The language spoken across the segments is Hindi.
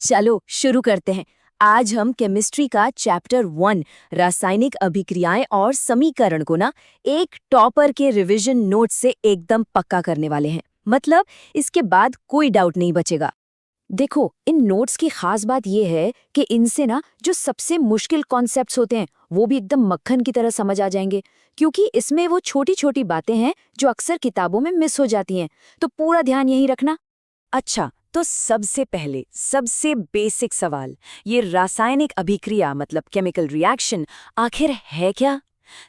चलो शुरू करते हैं। आज हम केमिस्ट्री का चैप्टर 1 रासायनिक अभिक्रियाएं और समीकरण को ना एक टॉपर के रिवीजन नोट से एकदम पक्का करने वाले हैं। मतलब इसके बाद कोई डाउट नहीं बचेगा। देखो, इन नोट्स की खास बात यह है कि इनसे ना जो सबसे मुश्किल कॉन्सेप्ट्स होते हैं वो भी एकदम मक्खन की तरह समझ आ जाएंगे, क्योंकि इसमें वो छोटी छोटी बातें हैं जो अक्सर किताबों में मिस हो जाती हैं। तो पूरा ध्यान यही रखना। अच्छा, तो सबसे पहले सबसे बेसिक सवाल, ये रासायनिक अभिक्रिया मतलब केमिकल रिएक्शन आखिर है क्या?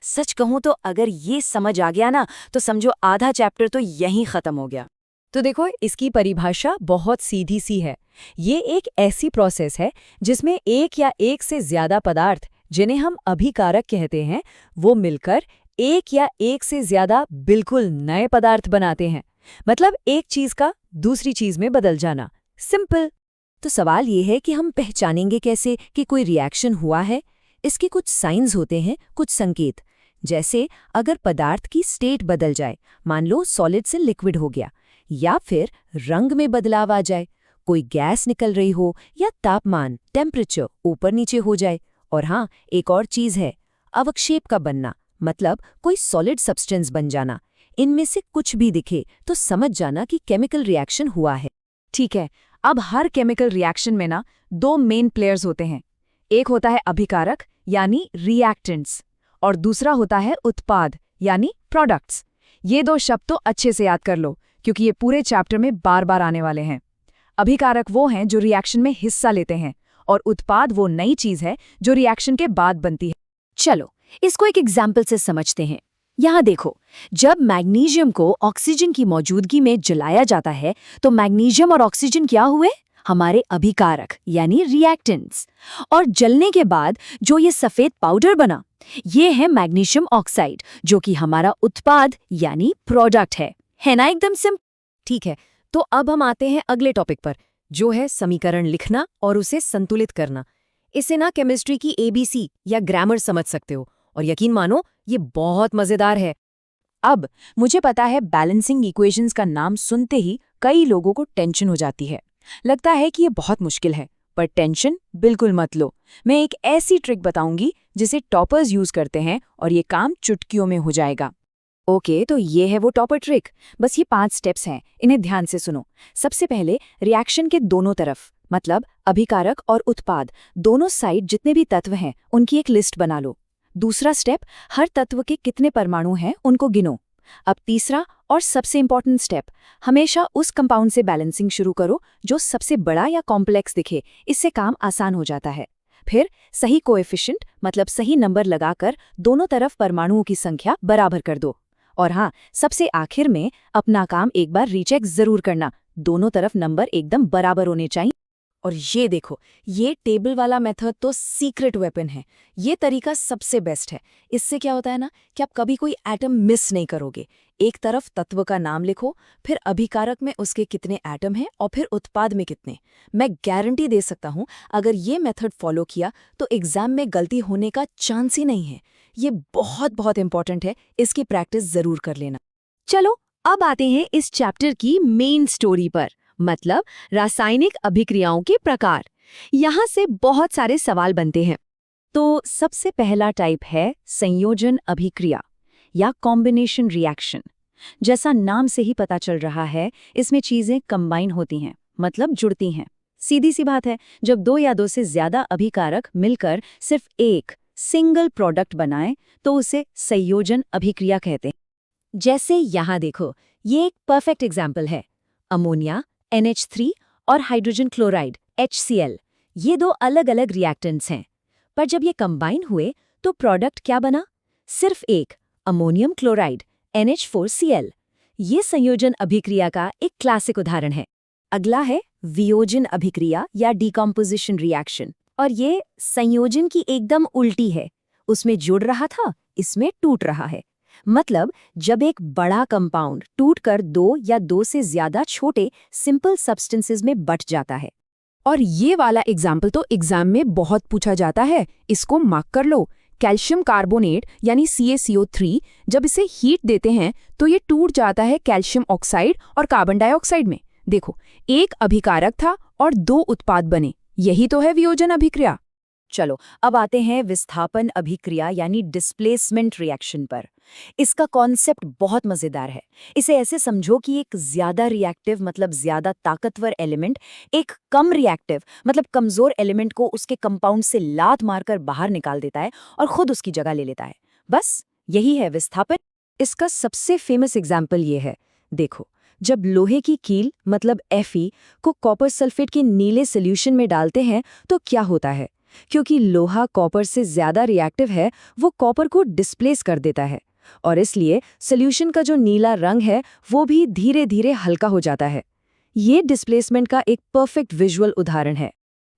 सच कहूं तो अगर ये समझ आ गया ना तो समझो आधा चैप्टर तो यहीं खत्म हो गया। तो देखो, इसकी परिभाषा बहुत सीधी सी है। ये एक ऐसी प्रोसेस है जिसमें एक या एक से ज्यादा पदार्थ, जिन्हें हम अभिकारक कहते हैं, वो मिलकर एक या एक से ज्यादा बिल्कुल नए पदार्थ बनाते हैं। मतलब एक चीज का दूसरी चीज में बदल जाना। सिंपल। तो सवाल ये है कि हम पहचानेंगे कैसे कि कोई रिएक्शन हुआ है? इसके कुछ साइंस होते हैं, कुछ संकेत। जैसे अगर पदार्थ की स्टेट बदल जाए, मान लो सॉलिड से लिक्विड हो गया, या फिर रंग में बदलाव आ जाए, कोई गैस निकल रही हो, या तापमान टेम्परेचर ऊपर नीचे हो जाए। और हाँ, एक और चीज है, अवक्षेप का बनना, मतलब कोई सॉलिड सब्सटेंस बन जाना। इनमें से कुछ भी दिखे तो समझ जाना कि केमिकल रिएक्शन हुआ है। ठीक है, अब हर केमिकल रिएक्शन में ना दो मेन प्लेयर्स होते हैं। एक होता है अभिकारक यानी रिएक्टेंट्स, और दूसरा होता है उत्पाद यानी प्रोडक्ट्स। ये दो शब्द तो अच्छे से याद कर लो, क्योंकि ये पूरे चैप्टर में बार बार आने वाले हैं। अभिकारक वो हैं जो रिएक्शन में हिस्सा लेते हैं, और उत्पाद वो नई चीज है जो रिएक्शन के बाद बनती है। चलो इसको एक एग्जाम्पल से समझते हैं। यहाँ देखो, जब मैग्नीशियम को ऑक्सीजन की मौजूदगी में जलाया जाता है तो मैग्नीशियम और ऑक्सीजन क्या हुए? हमारे अभिकारक यानी रिएक्टेंट्स। और जलने के बाद जो ये सफेद पाउडर बना, ये है मैग्नीशियम ऑक्साइड, जो कि हमारा उत्पाद यानी प्रोडक्ट है ना? एकदम सिंपल। ठीक है, तो अब हम आते हैं अगले टॉपिक पर, जो है समीकरण लिखना और उसे संतुलित करना। इसे ना केमिस्ट्री की ABC या ग्रामर समझ सकते हो, और यकीन मानो ये बहुत मजेदार है। अब मुझे पता है बैलेंसिंग इक्वेशंस का नाम सुनते ही कई लोगों को टेंशन हो जाती है। लगता है कि ये बहुत मुश्किल है, पर टेंशन बिल्कुल मत लो। मैं एक ऐसी ट्रिक बताऊंगी जिसे टॉपर्स यूज करते हैं और ये काम चुटकियों में हो जाएगा। ओके, तो ये है वो टॉपर ट्रिक। बस ये 5 स्टेप्स हैं, इन्हें ध्यान से सुनो। सबसे पहले रिएक्शन के दोनों तरफ, मतलब अभिकारक और उत्पाद, दोनों साइड जितने भी तत्व हैं उनकी एक लिस्ट बना लो। दूसरा स्टेप, हर तत्व के कितने परमाणु हैं उनको गिनो। अब तीसरा और सबसे इंपॉर्टेंट स्टेप, हमेशा उस कंपाउंड से बैलेंसिंग शुरू करो जो सबसे बड़ा या कॉम्प्लेक्स दिखे। इससे काम आसान हो जाता है। फिर सही कोएफिशिएंट मतलब सही नंबर लगाकर दोनों तरफ परमाणुओं की संख्या बराबर कर दो। और हाँ, सबसे आखिर में अपना काम एक बार रीचेक जरूर करना, दोनों तरफ नंबर एकदम बराबर होने चाहिए। और ये देखो, ये टेबल वाला मेथड तो सीक्रेट वेपन है। ये तरीका सबसे बेस्ट है। इससे क्या होता है ना कि आप कभी कोई एटम मिस नहीं करोगे। एक तरफ तत्व का नाम लिखो, फिर अभिकारक में उसके कितने एटम हैं और फिर उत्पाद में कितने। मैं गारंटी दे सकता हूँ, अगर ये मेथड फॉलो किया तो एग्जाम में गलती होने का चांस ही नहीं है। ये बहुत बहुत इंपॉर्टेंट है, इसकी प्रैक्टिस जरूर कर लेना। चलो अब आते हैं इस चैप्टर की मेन स्टोरी पर, मतलब रासायनिक अभिक्रियाओं के प्रकार। यहाँ से बहुत सारे सवाल बनते हैं। तो सबसे पहला टाइप है संयोजन अभिक्रिया या कॉम्बिनेशन रिएक्शन। जैसा नाम से ही पता चल रहा है, इसमें चीजें कंबाइन होती हैं, मतलब जुड़ती हैं। सीधी सी बात है, जब दो या दो से ज्यादा अभिकारक मिलकर सिर्फ एक सिंगल प्रोडक्ट बनाएं तो उसे संयोजन अभिक्रिया कहते हैं। जैसे यहाँ देखो, ये एक परफेक्ट एग्जाम्पल है। अमोनिया NH3 और हाइड्रोजन क्लोराइड HCl, ये दो अलग अलग रिएक्टेंट्स हैं, पर जब ये कंबाइन हुए तो प्रोडक्ट क्या बना? सिर्फ एक अमोनियम क्लोराइड NH4Cl। ये संयोजन अभिक्रिया का एक क्लासिक उदाहरण है। अगला है वियोजन अभिक्रिया या डिकम्पोजिशन रिएक्शन, और ये संयोजन की एकदम उल्टी है। उसमें जुड़ रहा था, इसमें टूट रहा है। मतलब जब एक बड़ा कंपाउंड टूटकर दो या दो से ज्यादा छोटे सिंपल सब्सटेंसेस में बट जाता है। और ये वाला एग्जाम्पल तो एग्जाम में बहुत पूछा जाता है, इसको मार्क कर लो। कैल्शियम कार्बोनेट यानी CaCO3, जब इसे हीट देते हैं तो ये टूट जाता है कैल्शियम ऑक्साइड और कार्बन डाइऑक्साइड में। देखो, एक अभिकारक था और दो उत्पाद बने, यही तो है वियोजन अभिक्रिया। चलो अब आते हैं विस्थापन अभिक्रिया यानी डिस्प्लेसमेंट रिएक्शन पर। इसका कॉन्सेप्ट बहुत मजेदार है। इसे ऐसे समझो कि एक ज्यादा रिएक्टिव मतलब ज्यादा ताकतवर एलिमेंट एक कम रिएक्टिव मतलब कमजोर एलिमेंट को उसके कंपाउंड से लात मारकर बाहर निकाल देता है और खुद उसकी जगह ले लेता है। बस यही है विस्थापन। इसका सबसे फेमस एग्जाम्पल ये है, देखो, जब लोहे की कील मतलब Fe को कॉपर सल्फेट के नीले सोल्यूशन में डालते हैं तो क्या होता है? क्योंकि लोहा कॉपर से ज्यादा रिएक्टिव है, वो कॉपर को डिस्प्लेस कर देता है और इसलिए सोल्यूशन का जो नीला रंग है वो भी धीरे धीरे हल्का हो जाता है। ये डिस्प्लेसमेंट का एक परफेक्ट विजुअल उदाहरण है।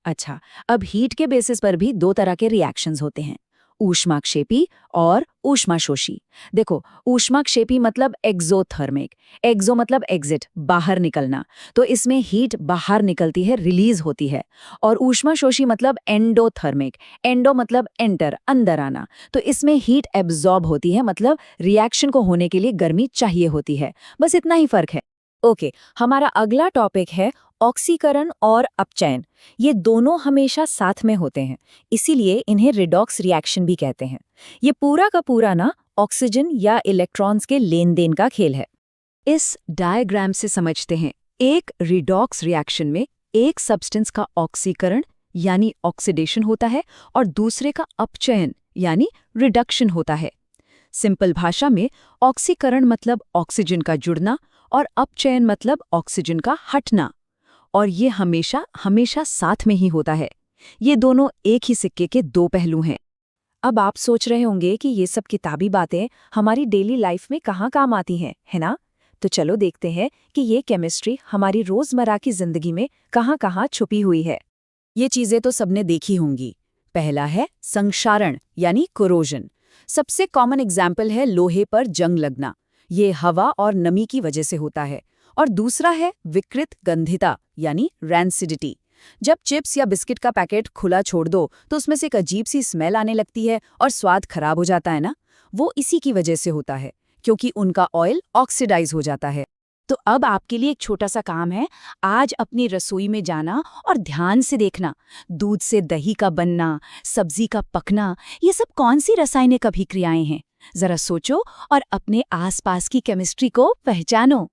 अच्छा, अब हीट के बेसिस पर भी दो तरह के रिएक्शंस होते हैं, ऊष्माक्षेपी और ऊष्माशोषी। देखो, ऊष्माक्षेपी मतलब एक्सोथर्मिक, एक्सो मतलब एग्जिट, बाहर निकलना, तो इसमें हीट बाहर निकलती है, रिलीज होती है। और ऊष्माशोषी मतलब एंडोथर्मिक, एंडो मतलब एंटर, अंदर आना, तो इसमें हीट एब्जॉर्ब होती है, मतलब रिएक्शन को होने के लिए गर्मी चाहिए होती है। बस इतना ही फर्क है। ओके, हमारा अगला टॉपिक है ऑक्सीकरण और अपचयन। ये दोनों हमेशा साथ में होते हैं, इसीलिए इन्हें रिडॉक्स रिएक्शन भी कहते हैं। ये पूरा का पूरा ना ऑक्सीजन या इलेक्ट्रॉन्स के लेन देन का खेल है। इस डायग्राम से समझते हैं, एक रिडॉक्स रिएक्शन में एक सब्सटेंस का ऑक्सीकरण यानी ऑक्सीडेशन होता है और दूसरे का अपचयन यानी रिडक्शन होता है। सिंपल भाषा में ऑक्सीकरण मतलब ऑक्सीजन का जुड़ना और अपचयन मतलब ऑक्सीजन का हटना, और ये हमेशा हमेशा साथ में ही होता है। ये दोनों एक ही सिक्के के दो पहलू हैं। अब आप सोच रहे होंगे कि ये सब किताबी बातें हमारी डेली लाइफ में कहाँ काम आती हैं, है ना? तो चलो देखते हैं कि ये केमिस्ट्री हमारी रोजमर्रा की जिंदगी में कहाँ कहाँ छुपी हुई है। ये चीजें तो सबने देखी होंगी। पहला है संक्षारण यानी कोरोजन। सबसे कॉमन एग्जाम्पल है लोहे पर जंग लगना। ये हवा और नमी की वजह से होता है। और दूसरा है विकृत गंधिता यानी रैंसिडिटी। जब चिप्स या बिस्किट का पैकेट खुला छोड़ दो तो उसमें से एक अजीब सी स्मेल आने लगती है और स्वाद खराब हो जाता है ना, वो इसी की वजह से होता है, क्योंकि उनका ऑयल ऑक्सीडाइज हो जाता है। तो अब आपके लिए एक छोटा सा काम है, आज अपनी रसोई में जाना और ध्यान से देखना, दूध से दही का बनना, सब्जी का पकना, ये सब कौन सी रासायनिक अभिक्रियाएं हैं। जरा सोचो और अपने आसपास की केमिस्ट्री को पहचानो।